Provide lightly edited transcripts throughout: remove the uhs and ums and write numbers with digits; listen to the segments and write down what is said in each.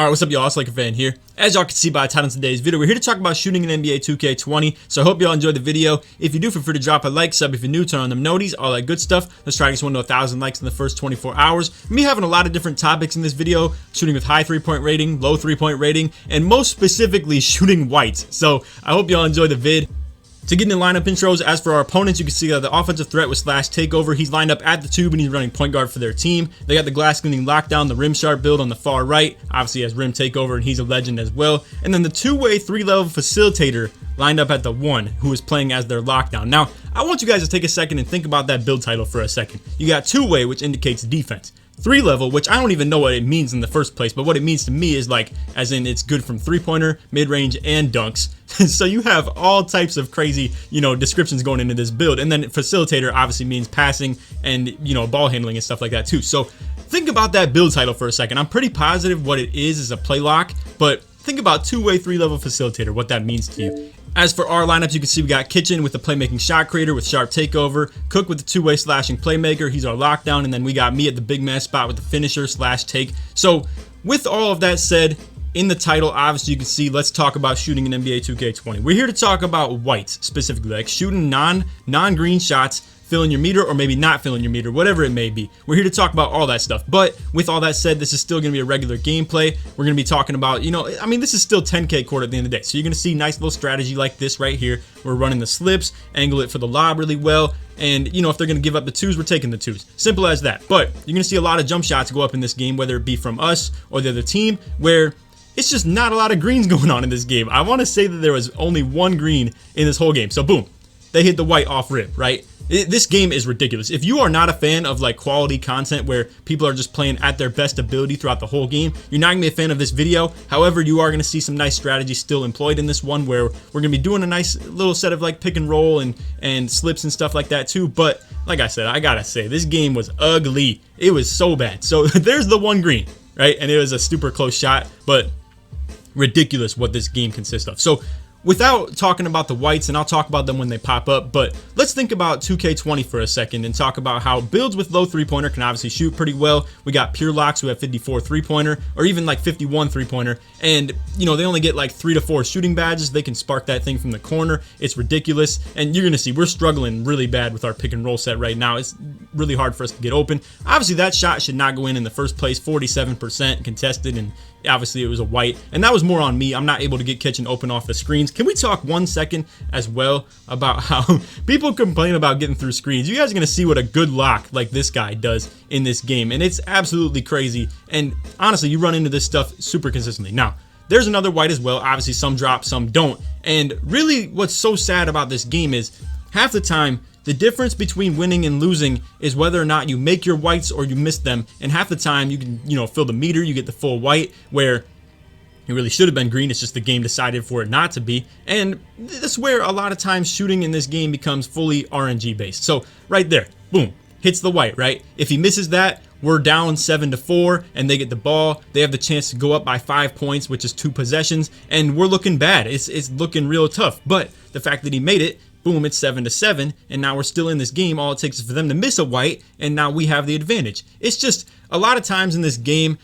Alright, what's up y'all, it's LakerFan here. As y'all can see by the title of today's video, we're here to talk about shooting in NBA2K20, so I hope y'all enjoyed the video. If you do, feel free to drop a like, sub if you're new, turn on them noties, all that good stuff. Let's try to get one to 1,000 likes in the first 24 hours. Me having a lot of different topics in this video, shooting with high 3-point rating, low 3-point rating, and most specifically shooting whites. So I hope y'all enjoy the vid. To get into lineup intros, as for our opponents, you can see the offensive threat with Slash Takeover. He's lined up at the tube and he's running point guard for their team. They got the glass cleaning lockdown, the rim sharp build on the far right. Obviously has rim takeover and he's a legend as well. And then the two-way 3-level facilitator lined up at the 1, who is playing as their lockdown. Now, I want you guys to take a second and think about that build title for a second. You got two-way, which indicates defense. 3-level, which I don't even know what it means in the first place, but what it means to me is like, as in it's good from 3-pointer, mid-range, and dunks. So you have all types of crazy, descriptions going into this build. And then facilitator obviously means passing and, ball handling and stuff like that too. So think about that build title for a second. I'm pretty positive what it is a play lock, but think about two-way 3-level facilitator, what that means to you. As for our lineups, you can see we got Kitchen with the playmaking shot creator with sharp takeover, Cook with the two-way slashing playmaker, he's our lockdown, and then we got me at the big man spot with the finisher slash take. So with all of that said, in the title, obviously you can see, let's talk about shooting in NBA 2K20. We're here to talk about whites specifically, like shooting non-green shots, filling your meter or maybe not filling your meter, whatever it may be. We're here to talk about all that stuff. But with all that said, this is still going to be a regular gameplay. We're going to be talking about, this is still 10K court at the end of the day. So you're going to see nice little strategy like this right here. We're running the slips, angle it for the lob really well. And, if they're going to give up the twos, we're taking the twos. Simple as that. But you're going to see a lot of jump shots go up in this game, whether it be from us or the other team, where it's just not a lot of greens going on in this game. I want to say that there was only one green in this whole game. So boom, they hit the white off rip, right? This game is ridiculous. If you are not a fan of like quality content where people are just playing at their best ability throughout the whole game, you're not gonna be a fan of this video. However, you are gonna see some nice strategies still employed in this one, where we're gonna be doing a nice little set of like pick and roll and slips and stuff like that too. But like I said, I gotta say, this game was ugly. It was so bad. So there's the one green, right? And it was a super close shot, but ridiculous what this game consists of. So without talking about the whites, and I'll talk about them when they pop up, but let's think about 2K20 for a second and talk about how builds with low 3-pointer can obviously shoot pretty well. We got pure locks who have 54 3-pointer or even like 51 3-pointer, and they only get like 3 to 4 shooting badges. They can spark that thing from the corner. It's ridiculous, and you're gonna see we're struggling really bad with our pick and roll set right now. It's really hard for us to get open. Obviously that shot should not go in the first place. 47% contested, and obviously it was a white, and that was more on me. I'm not able to get Kitchen open off the screens. Can we talk 1 second as well about how people complain about getting through screens? You guys are gonna see what a good lock like this guy does in this game, and it's absolutely crazy. And honestly, you run into this stuff super consistently. Now there's another white as well. Obviously some drop, some don't, and really what's so sad about this game is half the time the difference between winning and losing is whether or not you make your whites or you miss them. And half the time you can, fill the meter, you get the full white, where it really should have been green. It's just the game decided for it not to be. And that's where a lot of times shooting in this game becomes fully RNG based. So right there, boom, hits the white, right? If he misses that, we're down 7-4 and they get the ball. They have the chance to go up by 5 points, which is 2 possessions, and we're looking bad. It's looking real tough. But the fact that he made it, boom, it's 7-7, and now we're still in this game. All it takes is for them to miss a white, and now we have the advantage. It's just a lot of times in this game,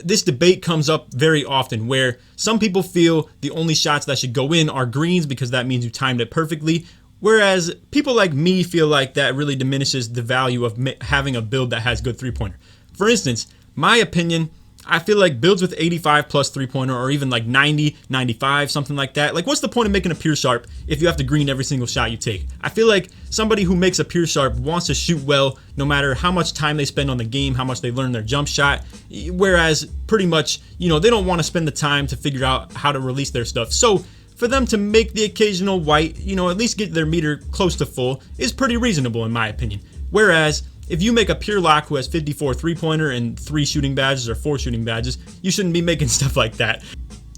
this debate comes up very often, where some people feel the only shots that should go in are greens because that means you timed it perfectly, whereas people like me feel like that really diminishes the value of having a build that has good 3-pointer. For instance, my opinion, I feel like builds with 85 plus 3-pointer or even like 90, 95, something like that. Like, what's the point of making a pure sharp if you have to green every single shot you take? I feel like somebody who makes a pure sharp wants to shoot well no matter how much time they spend on the game, how much they learn their jump shot. Whereas pretty much, they don't want to spend the time to figure out how to release their stuff. So for them to make the occasional white, at least get their meter close to full is pretty reasonable in my opinion. Whereas if you make a pure lock who has 54 3-pointer and 3 shooting badges or 4 shooting badges, you shouldn't be making stuff like that.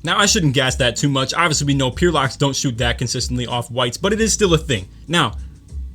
Now, I shouldn't gas that too much. Obviously, we know pure locks don't shoot that consistently off whites, but it is still a thing. Now,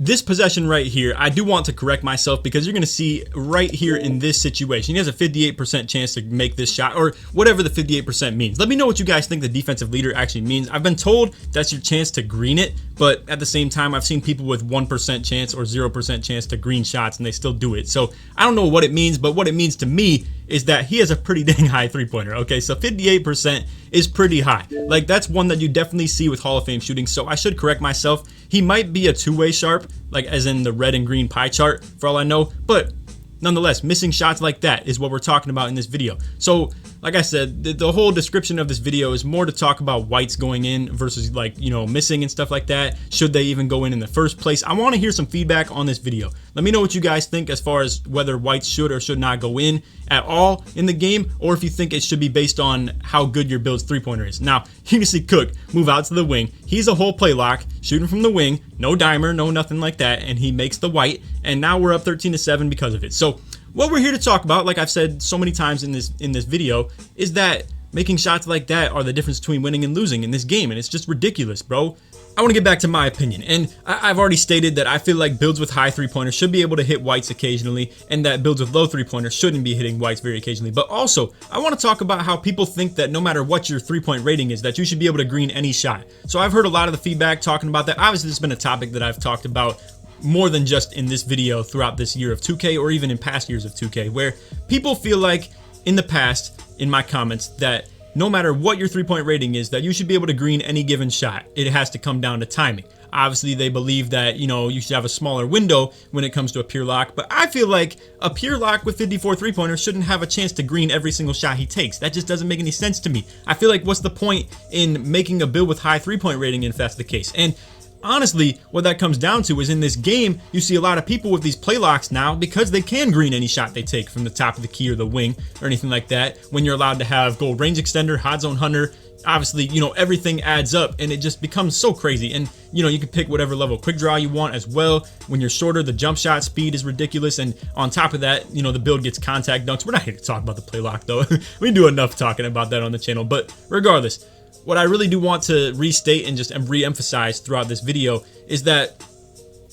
this possession right here, I do want to correct myself because you're going to see right here in this situation, he has a 58% chance to make this shot, or whatever the 58% means. Let me know what you guys think the defensive leader actually means. I've been told that's your chance to green it, but at the same time, I've seen people with 1% chance or 0% chance to green shots and they still do it. So I don't know what it means, but what it means to me is that he has a pretty dang high three-pointer. Okay, so 58% is pretty high. Like, that's one that you definitely see with Hall of Fame shooting. So I should correct myself. He might be a two-way sharp, like as in the red and green pie chart for all I know, but nonetheless, missing shots like that is what we're talking about in this video. So like I said, the whole description of this video is more to talk about whites going in versus, like, you know, missing and stuff like that. Should they even go in the first place? I want to hear some feedback on this video. Let me know what you guys think as far as whether whites should or should not go in at all in the game, or if you think it should be based on how good your build's three-pointer is. Now, you can see Cook move out to the wing. He's a whole play lock, shooting from the wing, no dimer, no nothing like that, and he makes the white, and now we're up 13-7 because of it. So what we're here to talk about, like I've said so many times in this video, is that making shots like that are the difference between winning and losing in this game, and it's just ridiculous, bro. I want to get back to my opinion, and I've already stated that I feel like builds with high three-pointers should be able to hit whites occasionally, and that builds with low three-pointers shouldn't be hitting whites very occasionally. But also, I want to talk about how people think that no matter what your three-point rating is, that you should be able to green any shot. So I've heard a lot of the feedback talking about that. Obviously, this has been a topic that I've talked about more than just in this video throughout this year of 2K, or even in past years of 2K, where people feel like in the past, in my comments, that no matter what your three-point rating is, that you should be able to green any given shot. It has to come down to timing. Obviously, they believe that, you know, you should have a smaller window when it comes to a pure lock, but I feel like a pure lock with 54 three-pointers shouldn't have a chance to green every single shot he takes. That just doesn't make any sense to me. I feel like what's the point in making a build with high three-point rating if that's the case? And honestly, what that comes down to is in this game, you see a lot of people with these play locks now because they can green any shot they take from the top of the key or the wing or anything like that. When you're allowed to have gold range extender, hot zone hunter, obviously, you know, everything adds up and it just becomes so crazy. And, you know, you can pick whatever level quick draw you want as well. When you're shorter, the jump shot speed is ridiculous. And on top of that, you know, the build gets contact dunks. We're not here to talk about the play lock though. We do enough talking about that on the channel. But regardless, what I really do want to restate and just re-emphasize throughout this video is that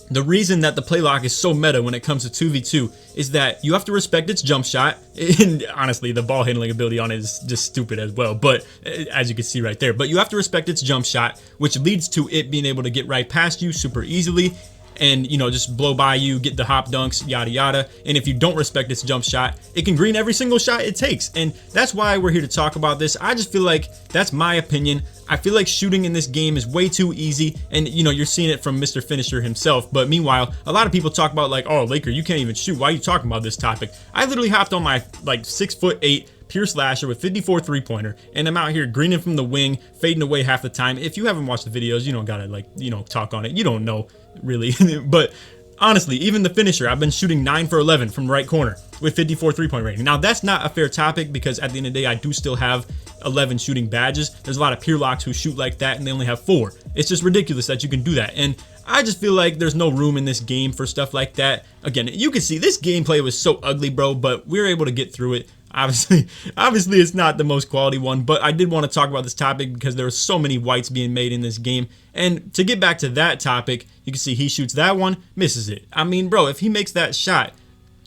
the reason that the play lock is so meta when it comes to 2v2 is that you have to respect its jump shot. And honestly, the ball handling ability on it is just stupid as well, but as you can see right there. But you have to respect its jump shot, which leads to it being able to get right past you super easily and, you know, just blow by you, get the hop dunks, yada yada. And if you don't respect its jump shot, it can green every single shot it takes. And that's why we're here to talk about this. I just feel like that's my opinion. I feel like shooting in this game is way too easy, and, you know, you're seeing it from Mr. Finisher himself. But meanwhile, a lot of people talk about like, oh, Laker, you can't even shoot. Why are you talking about this topic? I literally hopped on my like 6'8" pure slasher with 54 three-pointer, and I'm out here greening from the wing, fading away half the time. If you haven't watched the videos, you don't gotta, like, you know, talk on it. You don't know really. But honestly, even the finisher, I've been shooting 9 for 11 from the right corner with 54 three-point rating. Now that's not a fair topic because at the end of the day, I do still have 11 shooting badges. There's a lot of pure locks who shoot like that and they only have 4. It's just ridiculous that you can do that. And I just feel like there's no room in this game for stuff like that. Again, you can see this gameplay was so ugly, bro, but we were able to get through it. Obviously it's not the most quality one, but I did want to talk about this topic because there were so many whites being made in this game. And to get back to that topic, you can see he shoots that one, misses it. I mean, bro, if he makes that shot,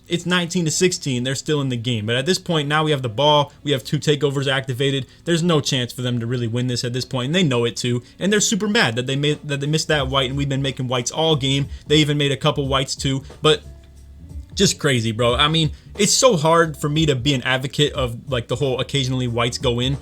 it's 19-16. They're still in the game. But at this point, now we have the ball. We have 2 takeovers activated. There's no chance for them to really win this at this point, and they know it too. And they're super mad that they missed that white, and we've been making whites all game. They even made a couple whites too, but just crazy, bro. I mean, it's so hard for me to be an advocate of like the whole occasionally whites go in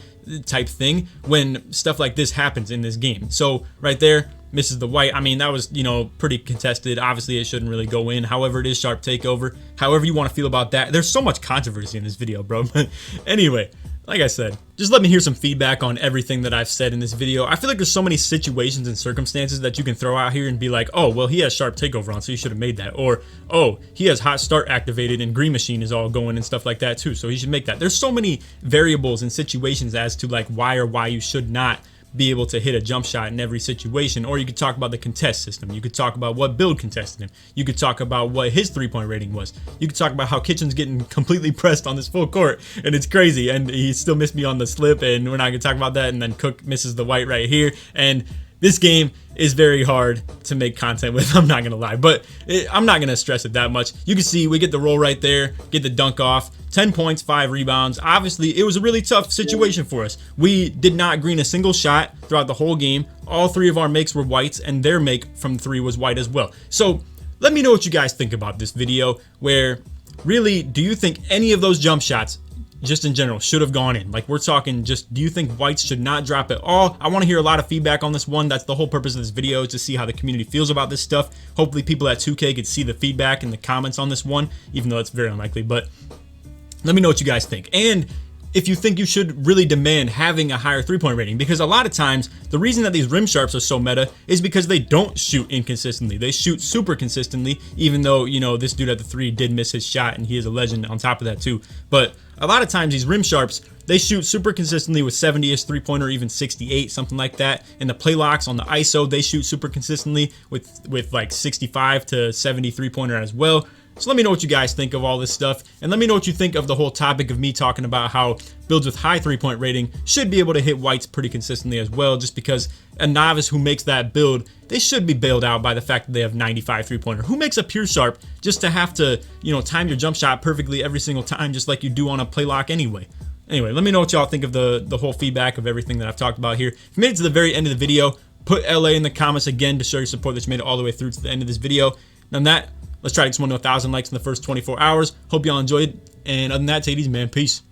type thing when stuff like this happens in this game. So right there, misses the white. I mean, that was, you know, pretty contested. Obviously, it shouldn't really go in. However, it is sharp takeover. However you want to feel about that. There's so much controversy in this video, bro. But anyway, like I said, just let me hear some feedback on everything that I've said in this video. I feel like there's so many situations and circumstances that you can throw out here and be like, oh, well, he has sharp takeover on, so you should have made that. Or, oh, he has hot start activated and green machine is all going and stuff like that too, so he should make that. There's so many variables and situations as to like why you should not be able to hit a jump shot in every situation. Or you could talk about the contest system. You could talk about what build contested him. You could talk about what his three-point rating was. You could talk about how Kitchen's getting completely pressed on this full court, and it's crazy, and he still missed me on the slip, and we're not gonna talk about that. And then Cook misses the white right here, and this game is very hard to make content with, I'm not gonna lie, but I'm not gonna stress it that much. You can see we get the roll right there, get the dunk off, 10 points, 5 rebounds. Obviously, it was a really tough situation for us. We did not green a single shot throughout the whole game. All 3 of our makes were whites, and their make from 3 was white as well. So let me know what you guys think about this video, where really, do you think any of those jump shots, just in general, should have gone in? Like, we're talking just, do you think whites should not drop at all? I want to hear a lot of feedback on this one. That's the whole purpose of this video, is to see how the community feels about this stuff. Hopefully people at 2K could see the feedback in the comments on this one, even though it's very unlikely. But let me know what you guys think. And if you think you should really demand having a higher 3-point rating, because a lot of times the reason that these rim sharps are so meta is because they don't shoot inconsistently. They shoot super consistently, even though, you know, this dude at the 3 did miss his shot, and he is a legend on top of that too. But a lot of times these rim sharps, they shoot super consistently with 70-ish 3-pointer, even 68, something like that. In the play locks on the ISO, they shoot super consistently with like 65 to 70 3-pointer as well. So let me know what you guys think of all this stuff, and let me know what you think of the whole topic of me talking about how builds with high 3-point rating should be able to hit whites pretty consistently as well, just because a novice who makes that build, they should be bailed out by the fact that they have 95 3-pointer. Who makes a pure sharp just to have to, you know, time your jump shot perfectly every single time, just like you do on a play lock anyway? Anyway, let me know what y'all think of the whole feedback of everything that I've talked about here. If you made it to the very end of the video, put LA in the comments again to show your support that you made it all the way through to the end of this video. And on that, let's try to get someone to 1,000 likes in the first 24 hours. Hope y'all enjoyed. And other than that, take it easy, man. Peace.